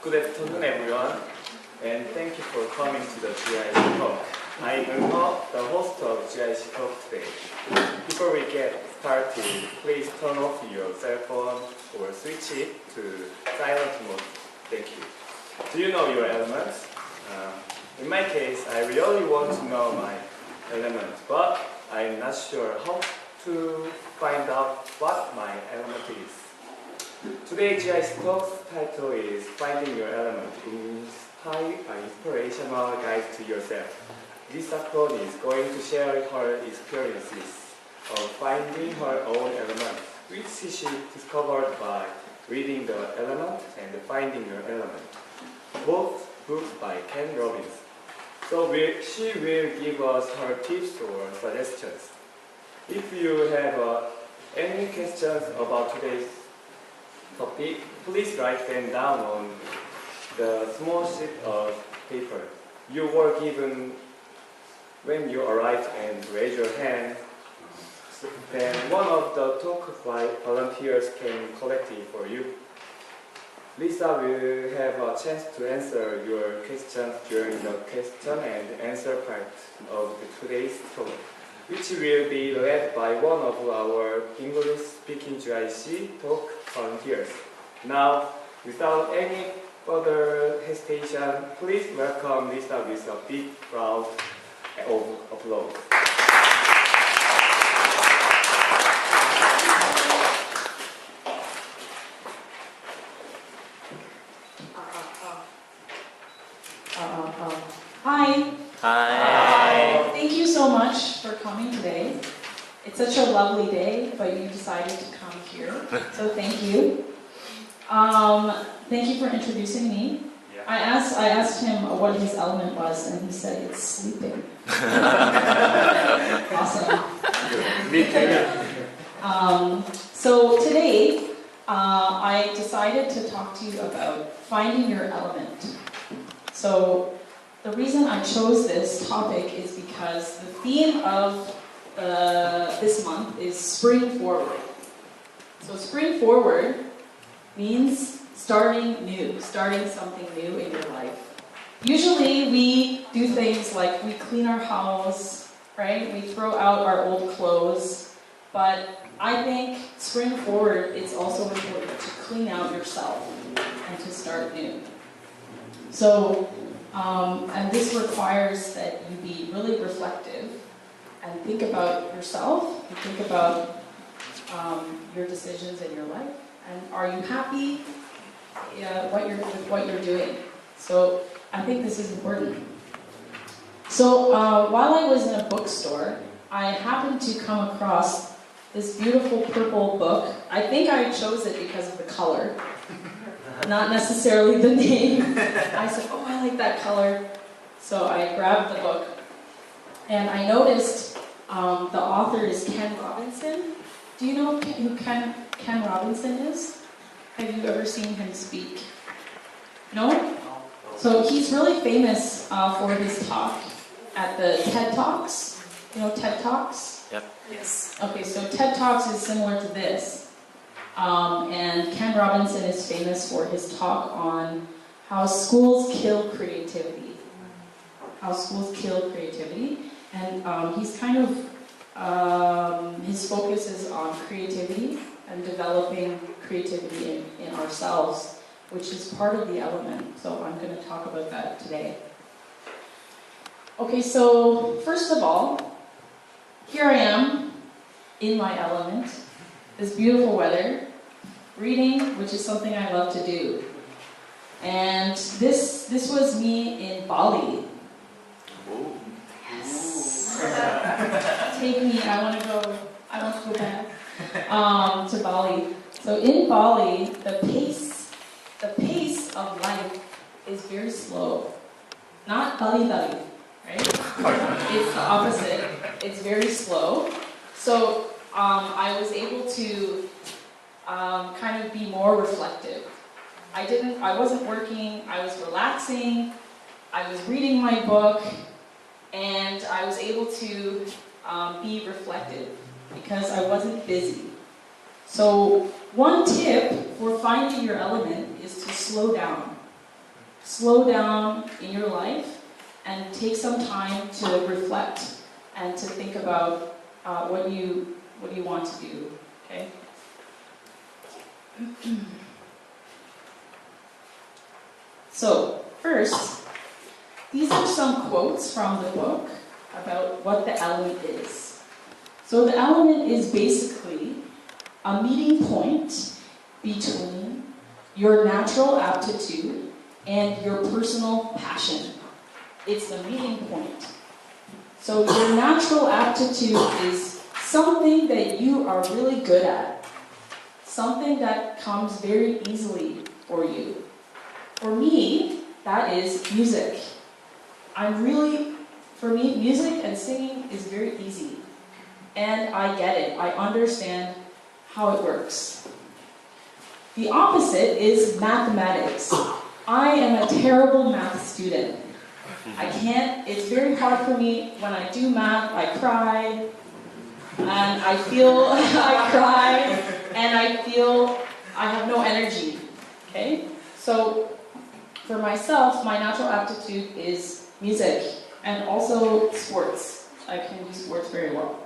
Good afternoon, everyone, and thank you for coming to the GIC Talk. I'm the host of GIC Talk today. Before we get started, please turn off your cell phone or switch it to silent mode. Thank you. Do you know your elements? In my case, I really want to know my elements, but I'm not sure how to find out what my element is. Today, GIC Talk's title is Finding Your Element, Inspirational Guide to Yourself. Lisa Crone is going to share her experiences of finding her own element, which she discovered by reading The Element and Finding Your Element, both books by Ken Robbins. So she will give us her tips or suggestions. If you have any questions about today's topic, please write them down on the small sheet of paper you were given when you arrived and raise your hand. Then one of the talk volunteers can collect it for you. Lisa will have a chance to answer your questions during the question and answer part of today's talk, which will be led by one of our English-speaking GIC Talk volunteers. Now, without any further hesitation, please welcome Lisa with a big round of applause. Hi. Hi. Thank you so much for coming today. It's such a lovely day, but you decided to come here, so thank you. Thank you for introducing me. Yeah. I asked him what his element was, and he said it's sleeping. Awesome. Me too. So today, I decided to talk to you about finding your element. So the reason I chose this topic is because the theme of this month is spring forward. So spring forward means starting new, starting something new in your life. Usually we do things like we clean our house, right? We throw out our old clothes, but I think spring forward, it's also important to clean out yourself and to start new. So, and this requires that you be really reflective and think about yourself, and think about your decisions in your life, and are you happy with what you're doing? So I think this is important. So while I was in a bookstore, I happened to come across this beautiful purple book. I think I chose it because of the color, not necessarily the name. I said, oh, I like that color. So I grabbed the book, and I noticed the author is Ken Robinson. Do you know who Ken Robinson is? Have you ever seen him speak? No? So he's really famous for his talk at the TED Talks. You know TED Talks? Yep. Yes. Okay, so TED Talks is similar to this. And Ken Robinson is famous for his talk on how schools kill creativity. How schools kill creativity. And he's kind of, his focus is on creativity and developing creativity in ourselves, which is part of the element. So I'm going to talk about that today. Okay, so first of all, here I am in my element. This beautiful weather, reading, which is something I love to do. And this was me in Bali. Yes. Take me, I want to go back to Bali. So in Bali, the pace of life is very slow. Not Bali, right? It's the opposite. It's very slow. So I was able to kind of be more reflective. I wasn't working, I was relaxing, I was reading my book, and I was able to be reflective because I wasn't busy. So one tip for finding your element is to slow down. slow down in your life and take some time to reflect and to think about what you want to do. Okay. So first, these are some quotes from the book about what the element is. So the element is basically a meeting point between your natural aptitude and your personal passion. It's the meeting point. So your natural aptitude is something that you are really good at, something that comes very easily for you. For me, that is music. For me, music and singing is very easy. And I get it. I understand how it works. The opposite is mathematics. I am a terrible math student. It's very hard for me. When I do math, I cry. And I feel, I cry. And I feel I have no energy. Okay? So, for myself, my natural aptitude is music and also sports. I can do sports very well.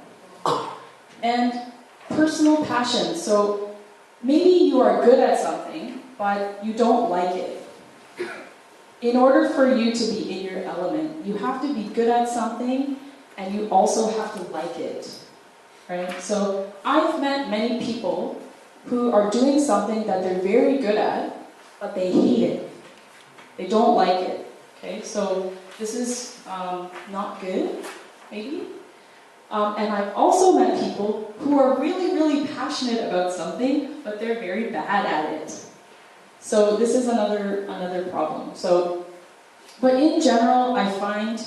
And personal passion. So maybe you are good at something, but you don't like it. In order for you to be in your element, you have to be good at something and you also have to like it. Right? So I've met many people who are doing something that they're very good at, but they hate it. They don't like it. Okay, so this is not good, maybe. And I've also met people who are really, really passionate about something, but they're very bad at it. So this is another problem. But in general, I find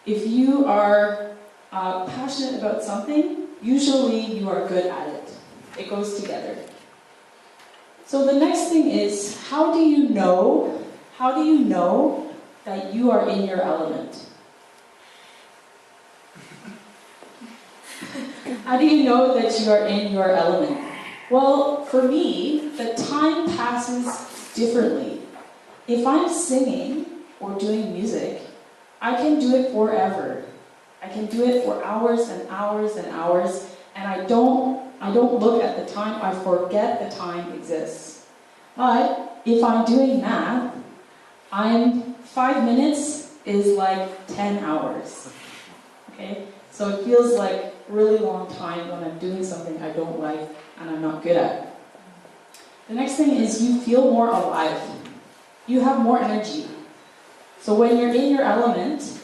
if you are passionate about something, usually you are good at it. It goes together. So the next thing is, how do you know that you are in your element? How do you know that you are in your element? Well, for me, the time passes differently. If I'm singing or doing music, I can do it forever. I can do it for hours and hours and hours, and I don't look at the time, I forget the time exists. But if I'm doing math, 5 minutes is like 10 hours. Okay? So it feels like a really long time when I'm doing something I don't like and I'm not good at. The next thing is you feel more alive. You have more energy. So when you're in your element,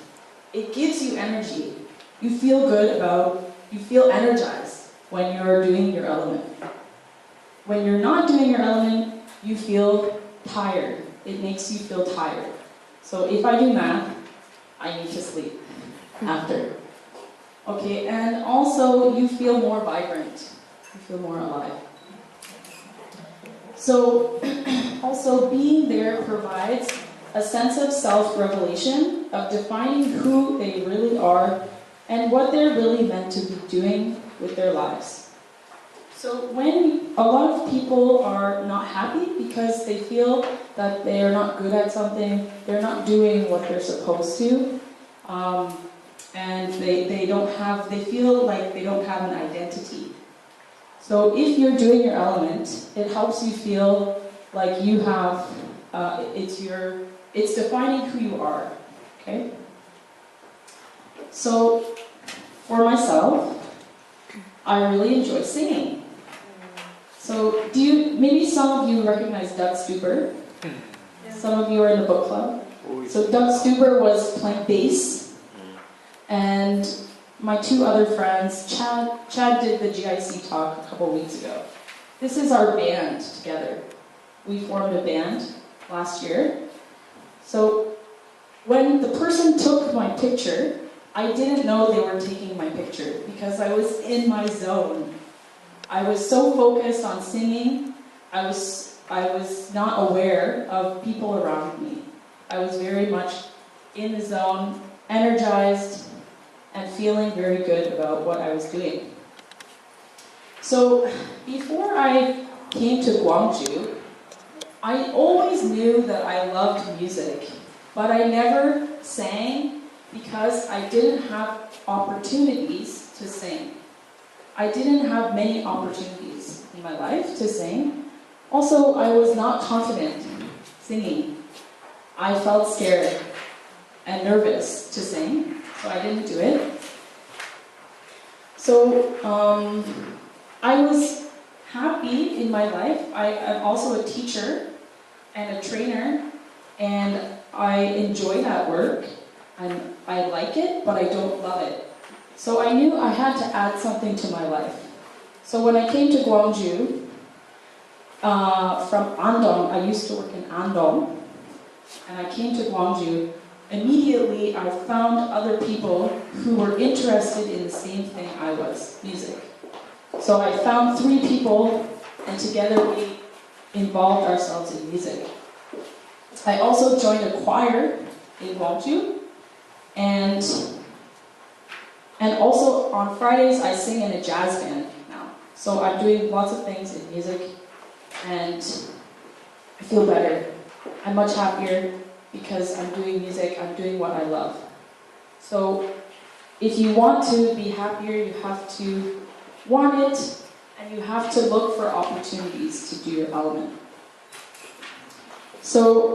it gives you energy. You feel energized when you're doing your element. When you're not doing your element, you feel tired. It makes you feel tired. So if I do math, I need to sleep after. Okay, and also you feel more vibrant. You feel more alive. So also being there provides a sense of self-revelation, of defining who they really are and what they're really meant to be doing with their lives. So when a lot of people are not happy because they feel that they are not good at something, they're not doing what they're supposed to, and they feel like they don't have an identity. So if you're doing your element, it helps you feel like you have, it's defining who you are, okay? So for myself, I really enjoy singing. So maybe some of you recognize Doug Stewart. Some of you are in the book club. So Doug Stewart was playing bass, and my two other friends, Chad did the GIC Talk a couple weeks ago. This is our band together. We formed a band last year. So when the person took my picture, I didn't know they were taking my picture because I was in my zone. I was so focused on singing, I was not aware of people around me. I was very much in the zone, energized, and feeling very good about what I was doing. So before I came to Gwangju, I always knew that I loved music, but I never sang because I didn't have opportunities to sing. I didn't have many opportunities in my life to sing. Also, I was not confident singing. I felt scared and nervous to sing, so I didn't do it. So I was happy in my life. I'm also a teacher and a trainer, and I enjoy that work. I like it, but I don't love it. So I knew I had to add something to my life. So when I came to Gwangju, from Andong, I used to work in Andong, and I came to Gwangju. Immediately, I found other people who were interested in the same thing I was, music. So I found 3 people, and together we involved ourselves in music. I also joined a choir in Gwangju, and also on Fridays I sing in a jazz band now. So I'm doing lots of things in music, and I feel better. I'm much happier because I'm doing music, I'm doing what I love. So if you want to be happier, you have to want it, and you have to look for opportunities to do your element. So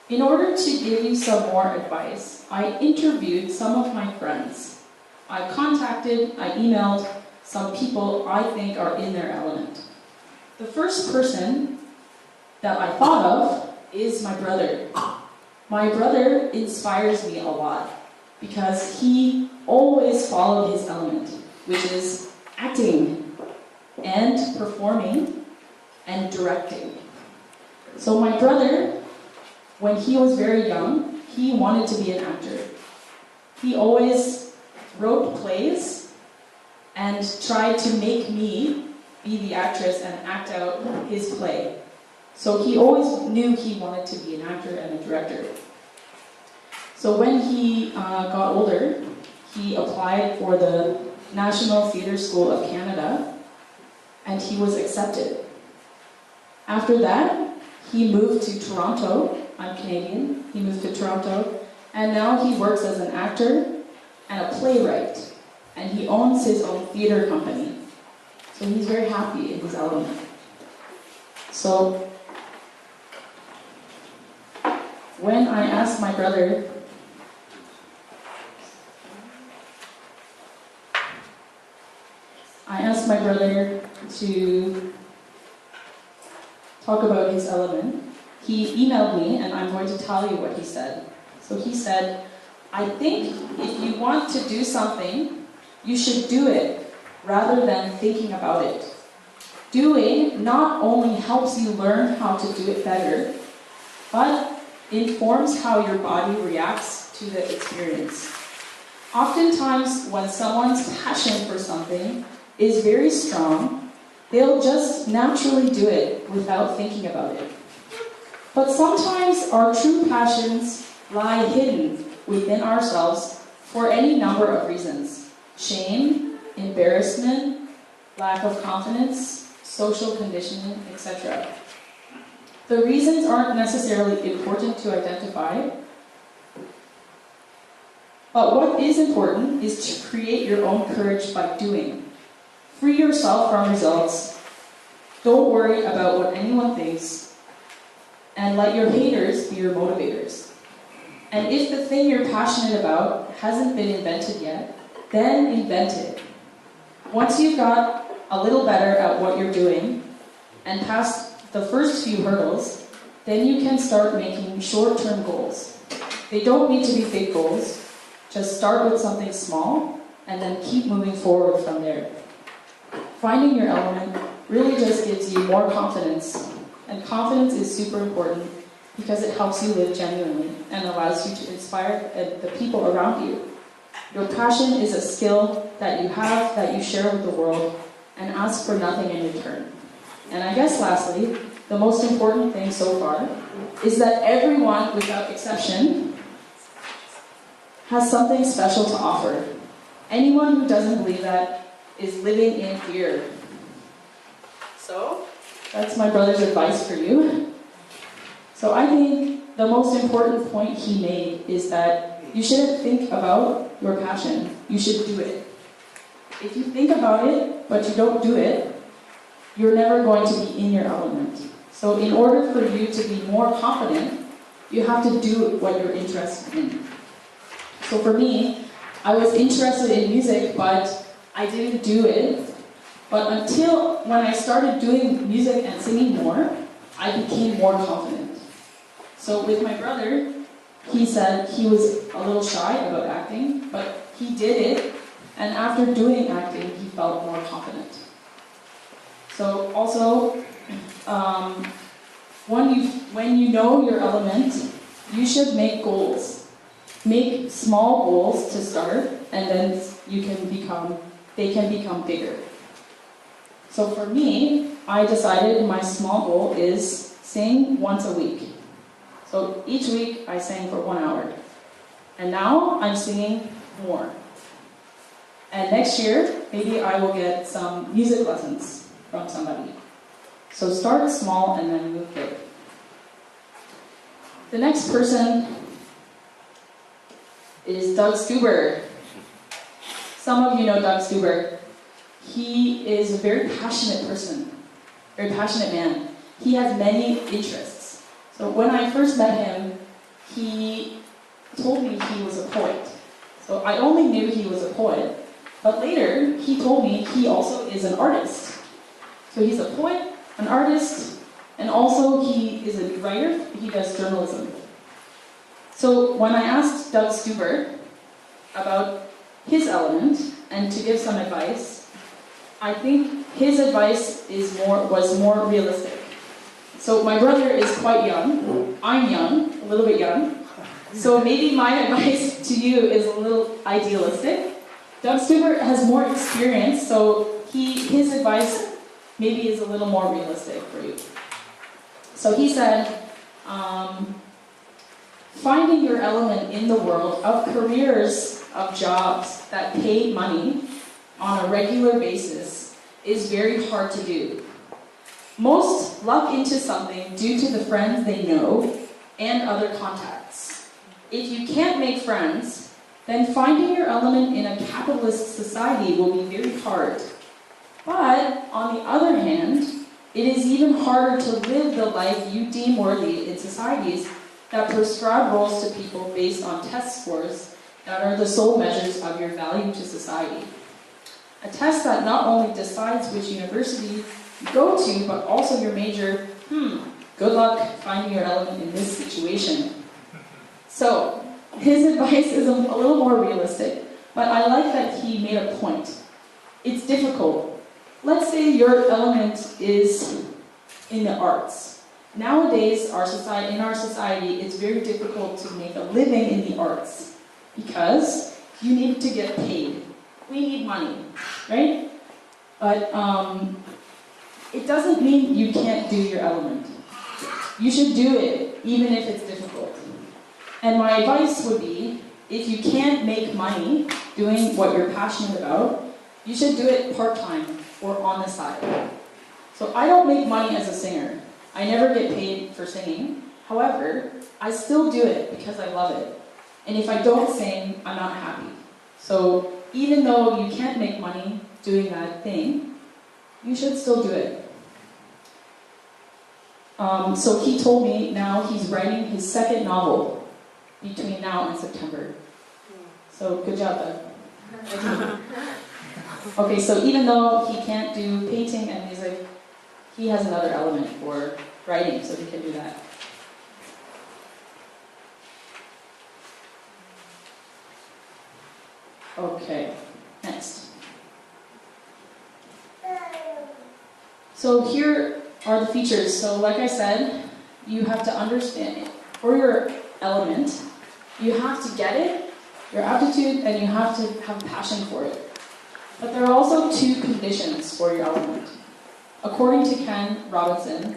in order to give you some more advice, I interviewed some of my friends. I emailed some people I think are in their element. The first person that I thought of is my brother. My brother inspires me a lot because he always followed his element, which is acting and performing and directing. So my brother, when he was very young, he wanted to be an actor. He always wrote plays and tried to make me be the actress and act out his play. So he always knew he wanted to be an actor and a director. So when he got older, he applied for the National Theatre School of Canada, and he was accepted. After that, he moved to Toronto. I'm Canadian. He moved to Toronto, and now he works as an actor and a playwright, and he owns his own theatre company. So he's very happy in his element. So when I asked my brother to talk about his element, he emailed me, and I'm going to tell you what he said. So he said, I think if you want to do something, you should do it rather than thinking about it. Doing not only helps you learn how to do it better, but informs how your body reacts to the experience. Oftentimes, when someone's passion for something is very strong, they'll just naturally do it without thinking about it. But sometimes our true passions lie hidden within ourselves for any number of reasons. Shame, embarrassment, lack of confidence, social conditioning, etc. The reasons aren't necessarily important to identify, but what is important is to create your own courage by doing. Free yourself from results. Don't worry about what anyone thinks, and let your haters be your motivators. And if the thing you're passionate about hasn't been invented yet, then invent it. Once you've got a little better at what you're doing and past the first few hurdles, then you can start making short-term goals. They don't need to be big goals. Just start with something small and then keep moving forward from there. Finding your element really just gives you more confidence, and confidence is super important because it helps you live genuinely and allows you to inspire the people around you. Your passion is a skill that you have, that you share with the world, and ask for nothing in return. And I guess lastly, the most important thing so far is that everyone, without exception, has something special to offer. Anyone who doesn't believe that is living in fear. So, that's my brother's advice for you. So I think the most important point he made is that you shouldn't think about your passion, you should do it. If you think about it, but you don't do it, you're never going to be in your element. So in order for you to be more confident, you have to do what you're interested in. So for me, I was interested in music, but I didn't do it. But until when I started doing music and singing more, I became more confident. So with my brother, he said he was a little shy about acting, but he did it, and after doing acting, he felt more confident. So also, when you know your element, you should make goals. Make small goals to start, and then they can become bigger. So for me, I decided my small goal is sing once a week. So each week I sang for 1 hour. And now I'm singing more. And next year, maybe I will get some music lessons from somebody. So start small and then move big. The next person is Doug Stewart. Some of you know Doug Stewart. He is a very passionate person, very passionate man. He has many interests. So when I first met him, he told me he was a poet. So I only knew he was a poet, but later he told me he also is an artist. So he's a poet, an artist, and also he is a writer. He does journalism. So when I asked Doug Stewart about his element and to give some advice, I think his advice was more realistic. So my brother is quite young. I'm young, a little bit young. So maybe my advice to you is a little idealistic. Doug Stewart has more experience, so his advice maybe is a little more realistic for you. So he said, finding your element in the world of careers, of jobs that pay money on a regular basis is very hard to do. Most luck into something due to the friends they know and other contacts. If you can't make friends, then finding your element in a capitalist society will be very hard. But on the other hand, it is even harder to live the life you deem worthy in societies that prescribe roles to people based on test scores that are the sole measures of your value to society. A test that not only decides which university you go to, but also your major. Good luck finding your element in this situation. So, his advice is a little more realistic, but I like that he made a point. It's difficult. Let's say your element is in the arts. Nowadays, in our society, it's very difficult to make a living in the arts because you need to get paid. We need money, right? But it doesn't mean you can't do your element. You should do it, even if it's difficult. And my advice would be, if you can't make money doing what you're passionate about, you should do it part-time or on the side. So I don't make money as a singer. I never get paid for singing. However, I still do it because I love it. And if I don't sing, I'm not happy. So even though you can't make money doing that thing, you should still do it. So he told me now he's writing his second novel between now and September. So good job, Doug. Okay, so even though he can't do painting and music, he has another element for writing, so he can do that. Okay, next. So here are the features. So like I said, you have to understand it. For your element, you have to get it, your aptitude, and you have to have passion for it. But there are also two conditions for your element. According to Ken Robinson,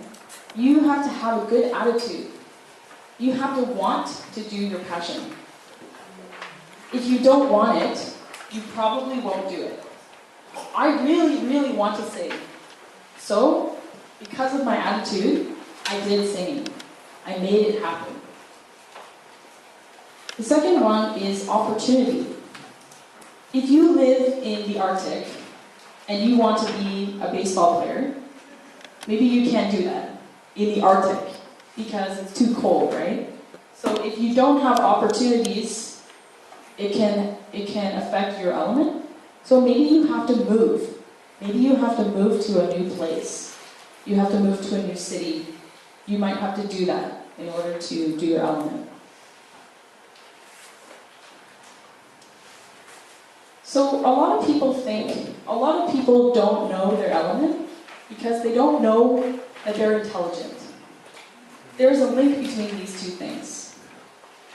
you have to have a good attitude. You have to want to do your passion. If you don't want it, you probably won't do it. I really, really want to sing. So, because of my attitude, I did singing. I made it happen. The second one is opportunity. If you live in the Arctic and you want to be a baseball player, maybe you can't do that in the Arctic because it's too cold, right? So if you don't have opportunities, it can affect your element. So maybe you have to move. Maybe you have to move to a new place. You have to move to a new city. You might have to do that in order to do your element. So a lot of people don't know their element because they don't know that they're intelligent. There's a link between these two things.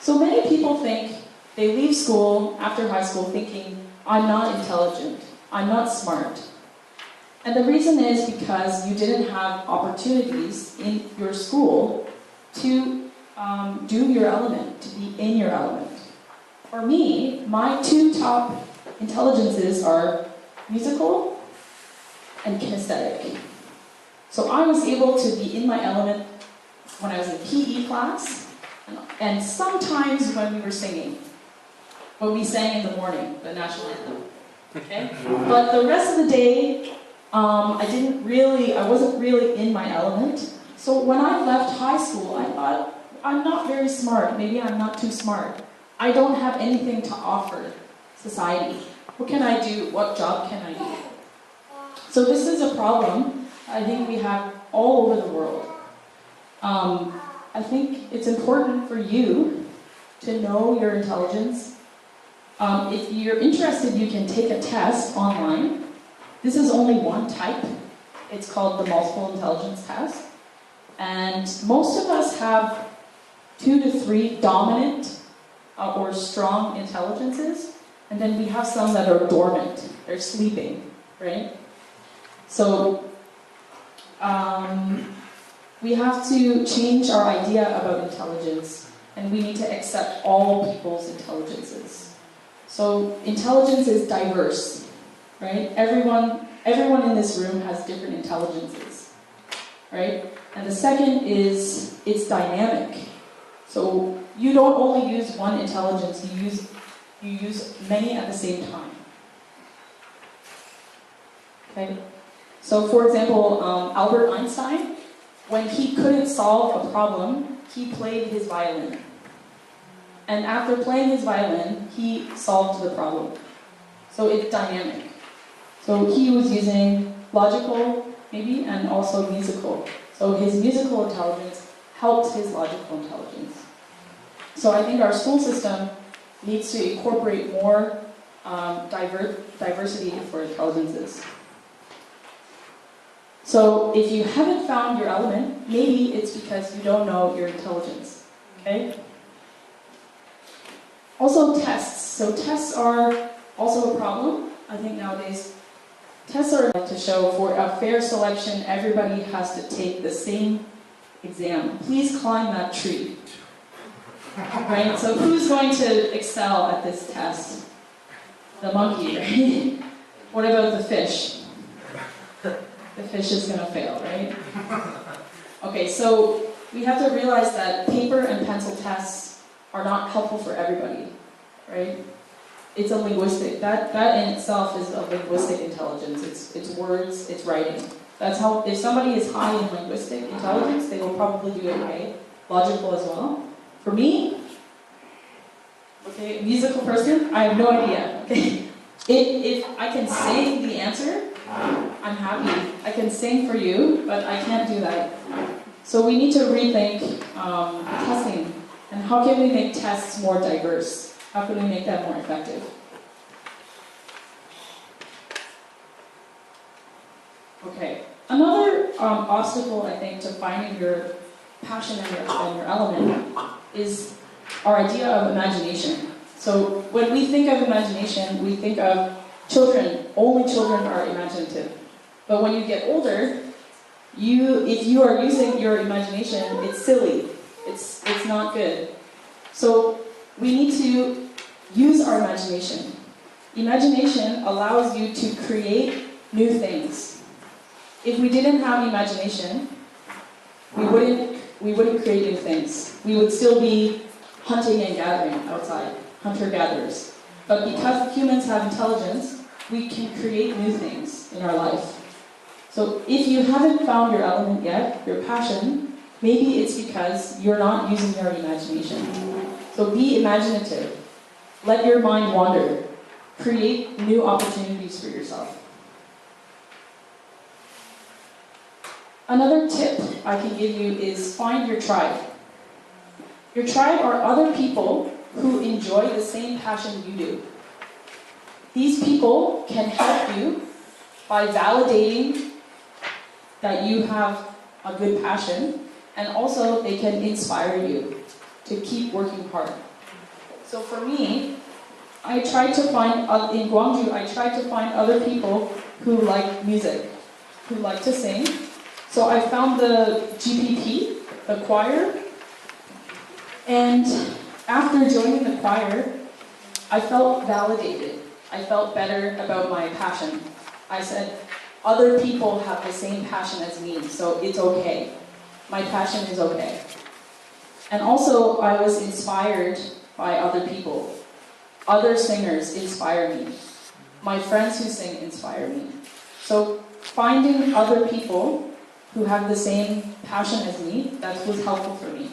So many people think they leave school after high school thinking, I'm not intelligent, I'm not smart. And the reason is because you didn't have opportunities in your school to do your element, to be in your element. For me, my two top intelligences are musical and kinesthetic. So I was able to be in my element when I was in PE class, and sometimes when we were singing. When we sang in the morning, the national anthem. Okay? But the rest of the day, I wasn't really in my element. So when I left high school, I thought, I'm not very smart. Maybe I'm not too smart. I don't have anything to offer society. What can I do? What job can I do? So this is a problem I think we have all over the world. I think it's important for you to know your intelligence. If you're interested, you can take a test online. This is only one type. It's called the multiple intelligence test. And most of us have 2 to 3 dominant or strong intelligences. And then we have some that are dormant. They're sleeping, right? So we have to change our idea about intelligence. And we need to accept all people's intelligences. So intelligence is diverse, right? Everyone in this room has different intelligences, right? And the second is it's dynamic. So you don't only use one intelligence, you use many at the same time. Okay? So for example, Albert Einstein, when he couldn't solve a problem, he played his violin. And after playing his violin, he solved the problem. So it's dynamic. So he was using logical, maybe, and also musical. So his musical intelligence helped his logical intelligence. So I think our school system needs to incorporate more diversity for intelligences. So if you haven't found your element, maybe it's because you don't know your intelligence. Okay? Also tests. So tests are also a problem. I think nowadays tests are to show for a fair selection, everybody has to take the same exam. Please climb that tree. Right? So who's going to excel at this test? The monkey, right? What about the fish? The fish is going to fail, right? Okay, so we have to realize that paper and pencil tests are not helpful for everybody, right? It's a linguistic, that in itself is a linguistic intelligence. It's words, it's writing. That's how, if somebody is high in linguistic intelligence, they will probably do okay. Logical as well. For me, okay, musical person, I have no idea, okay? If I can sing the answer, I'm happy. I can sing for you, but I can't do that. So we need to rethink testing. And how can we make tests more diverse? How can we make that more effective? Okay. Another obstacle, I think, to finding your passion and your element is our idea of imagination. So when we think of imagination, we think of children. Only children are imaginative. But when you get older, if you are using your imagination, it's silly. It's not good. So we need to use our imagination. Imagination allows you to create new things. If we didn't have imagination, we wouldn't create new things. We would still be hunting and gathering outside, hunter-gatherers. But because humans have intelligence, we can create new things in our life. So if you haven't found your element yet, your passion, maybe it's because you're not using your imagination. So be imaginative. Let your mind wander. Create new opportunities for yourself. Another tip I can give you is find your tribe. Your tribe are other people who enjoy the same passion you do. These people can help you by validating that you have a good passion, and also they can inspire you to keep working hard. So for me, in Gwangju, I tried to find other people who like music, who like to sing. So I found the GPP, the choir, and after joining the choir, I felt validated. I felt better about my passion. I said, other people have the same passion as me, so it's okay. My passion is okay. And also, I was inspired by other people. Other singers inspire me. My friends who sing inspire me. So finding other people who have the same passion as me, that was helpful for me.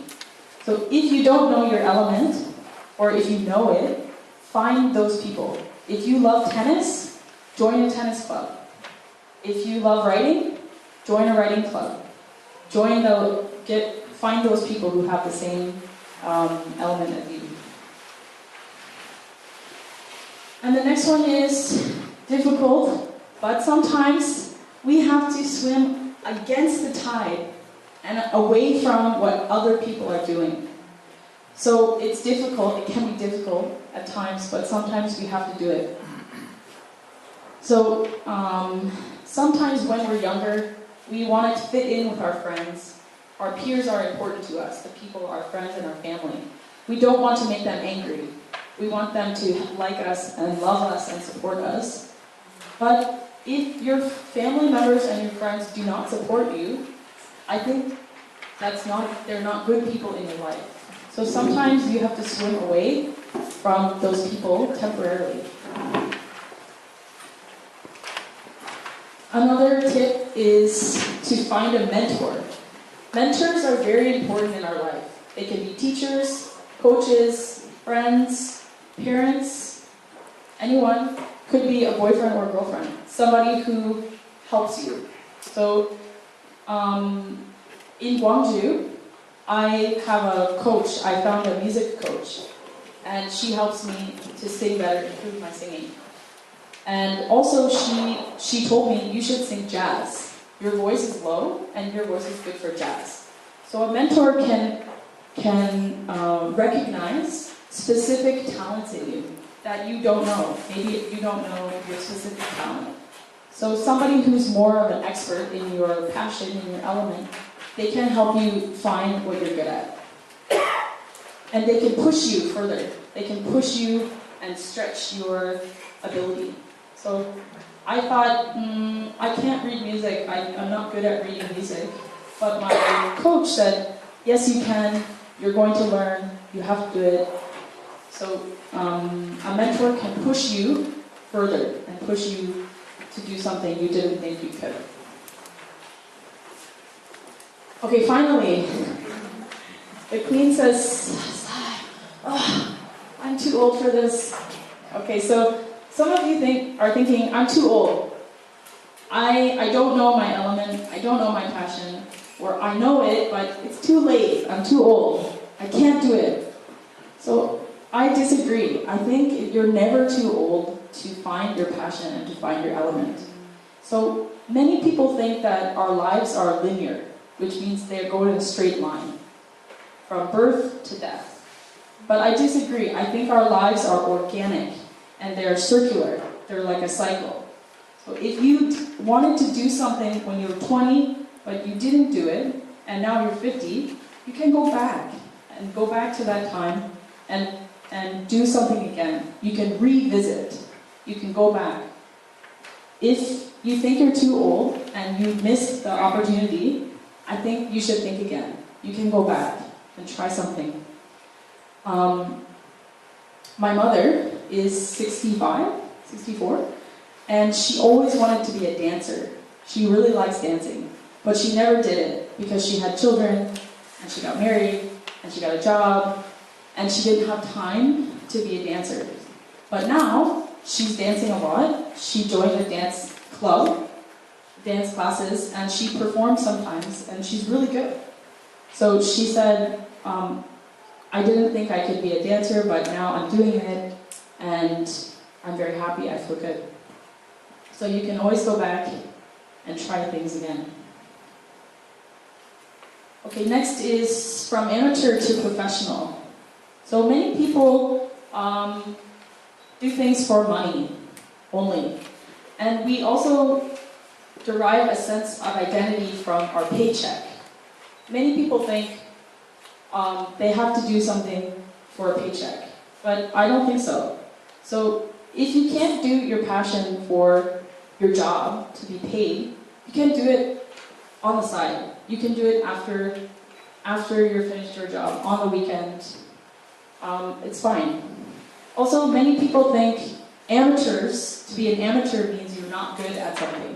So if you don't know your element, or if you know it, find those people. If you love tennis, join a tennis club. If you love writing, join a writing club. Find those people who have the same element as you. And the next one is difficult, but sometimes we have to swim against the tide and away from what other people are doing. So it's difficult, it can be difficult at times, but sometimes we have to do it. So sometimes when we're younger, we want to fit in with our friends. Our peers are important to us, the people, our friends and our family. We don't want to make them angry. We want them to like us and love us and support us. But if your family members and your friends do not support you, I think they're not good people in your life. So sometimes you have to swim away from those people temporarily. Another tip is to find a mentor. Mentors are very important in our life. They can be teachers, coaches, friends, parents, anyone. Could be a boyfriend or girlfriend. Somebody who helps you. So in Gwangju, I have a coach. I found a music coach. And she helps me to sing better, improve my singing. And also she told me, you should sing jazz. Your voice is low, and your voice is good for jazz. So a mentor can recognize specific talents in you that you don't know. Maybe you don't know your specific talent. So somebody who's more of an expert in your passion, in your element, they can help you find what you're good at. And they can push you further. They can push you and stretch your ability. So I thought, I can't read music. I'm not good at reading music. But my coach said, yes, you can. You're going to learn. You have to do it. So a mentor can push you further and push you to do something you didn't think you could. Okay, finally, the queen says, oh, I'm too old for this. Okay, so some of you are thinking, I'm too old. I don't know my element, I don't know my passion, or I know it, but it's too late, I'm too old. I can't do it. So I disagree. I think you're never too old to find your passion and to find your element. So many people think that our lives are linear, which means they're going in a straight line, from birth to death. But I disagree. I think our lives are organic, and they're circular. They're like a cycle. So if you wanted to do something when you were 20, but you didn't do it, and now you're 50, you can go back to that time and do something again. You can revisit. You can go back. if you think you're too old and you missed the opportunity, I think you should think again. You can go back and try something. My mother is 64, and she always wanted to be a dancer. She really likes dancing, but she never did it because she had children, and she got married, and she got a job, and she didn't have time to be a dancer. But now, she's dancing a lot. She joined a dance club, dance classes, and she performs sometimes, and she's really good. So she said, I didn't think I could be a dancer, but now I'm doing it, and I'm very happy, I feel good. So you can always go back and try things again. Okay, next is from amateur to professional. So many people do things for money only. And we also derive a sense of identity from our paycheck. Many people think they have to do something for a paycheck, but I don't think so. So if you can't do your passion for your job to be paid, you can do it on the side. You can do it after you're finished your job, on the weekend. It's fine. Also, many people think to be an amateur means you're not good at something.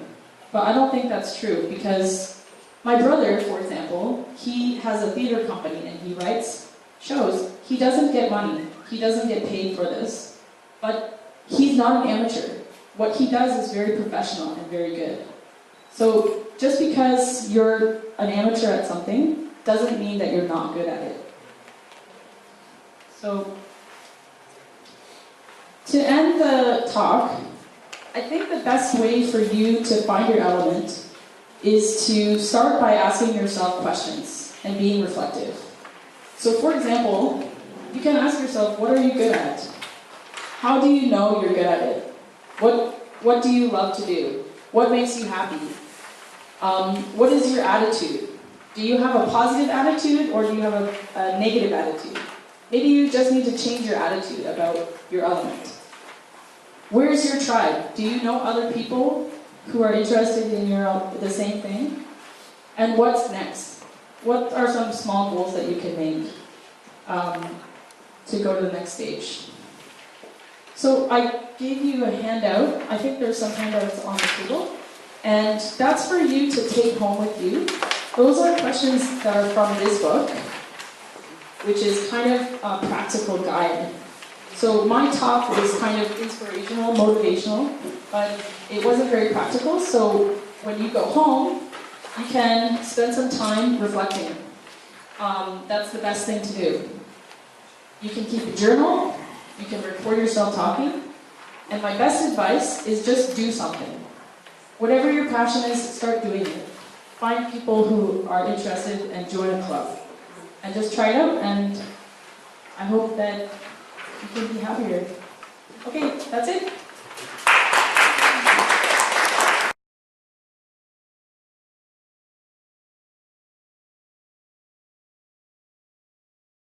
But I don't think that's true, because my brother, for example, he has a theater company and he writes shows. He doesn't get money. He doesn't get paid for this. But he's not an amateur. What he does is very professional and very good. So just because you're an amateur at something doesn't mean that you're not good at it. So to end the talk, I think the best way for you to find your element is to start by asking yourself questions and being reflective. So for example, you can ask yourself, what are you good at? How do you know you're good at it? What do you love to do? What makes you happy? What is your attitude? Do you have a positive attitude or do you have a negative attitude? Maybe you just need to change your attitude about your element. Where's your tribe? Do you know other people who are interested in the same thing? And what's next? What are some small goals that you can make to go to the next stage? So I gave you a handout. I think there's some handouts on the table. And that's for you to take home with you. Those are questions that are from this book, which is kind of a practical guide. So my talk was kind of inspirational, motivational, but it wasn't very practical. So when you go home, you can spend some time reflecting. That's the best thing to do. You can keep a journal. You can record yourself talking. And my best advice is just do something. Whatever your passion is, start doing it. Find people who are interested and join a club. And just try it out, and I hope that you can be happier. Okay, that's it.